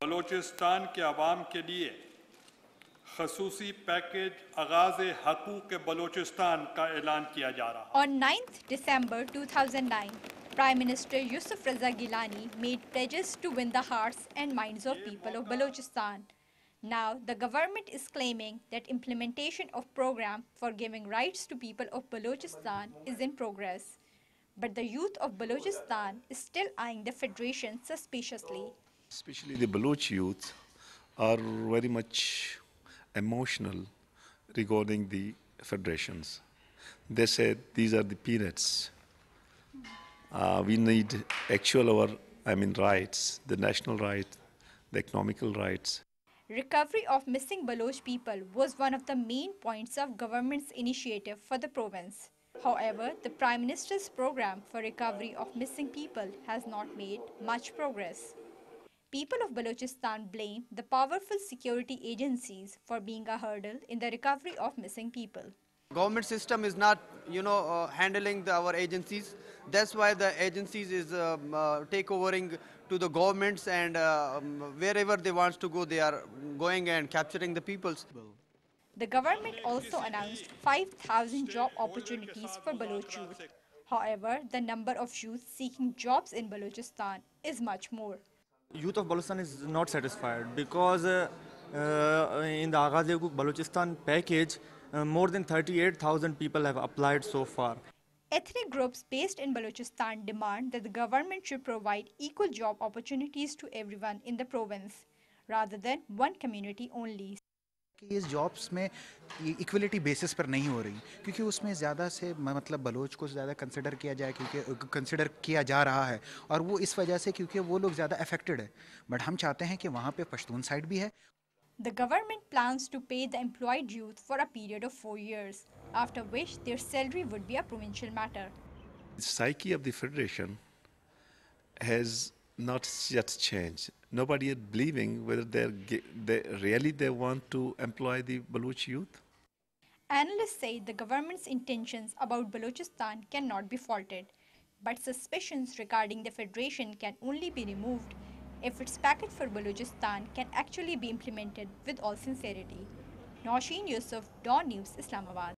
बलोचिस्तान के अवाम के लिए खसूसी पैकेज आगाज़ हकूक़ बलोचिस्तान का ऐलान किया जा रहा है। On 9th December 2009, Prime Minister Yusuf Gilani made pledges to win the hearts and minds of people of Balochistan. Now, the government is claiming that implementation of program for giving rights to people of Balochistan is in progress. But the youth of Balochistan is still eyeing the federation suspiciously. Especially the Baloch youth are very much emotional regarding the federations. They said these are the peanuts. We need actual rights, the national rights, the economical rights. Recovery of missing Baloch people was one of the main points of government's initiative for the province. However, the Prime Minister's program for recovery of missing people has not made much progress. People of Balochistan blame the powerful security agencies for being a hurdle in the recovery of missing people. Government system is not, handling our agencies. That's why the agencies is takeovering to the governments, and wherever they want to go, they are going and capturing the peoples. The government also announced 5,000 job opportunities for Baloch youth. However, the number of youth seeking jobs in Balochistan is much more. Youth of Balochistan is not satisfied because in the Aghaze Balochistan package, more than 38,000 people have applied so far. Ethnic groups based in Balochistan demand that the government should provide equal job opportunities to everyone in the province, rather than one community only. कि इस jobs में equality basis पर नहीं हो रही, क्योंकि उसमें ज़्यादा से मतलब बलोच को ज़्यादा कंसिडर किया जाए, क्योंकि कंसिडर किया जा रहा है, और वो इस वजह से क्योंकि वो लोग ज़्यादा अफेक्टेड है. बट हम चाहते हैं कि वहाँ पे पश्तून साइड भी है. The government plans to pay the employed youth for a period of 4 years, after which their salary would be a provincial matter. The psyche of the federation has not yet changed. Nobody is believing whether they really want to employ the Baloch youth. Analysts say the government's intentions about Balochistan cannot be faulted, but suspicions regarding the federation can only be removed if its package for Balochistan can actually be implemented with all sincerity. Nausheen Yusuf, DawnNews, Islamabad.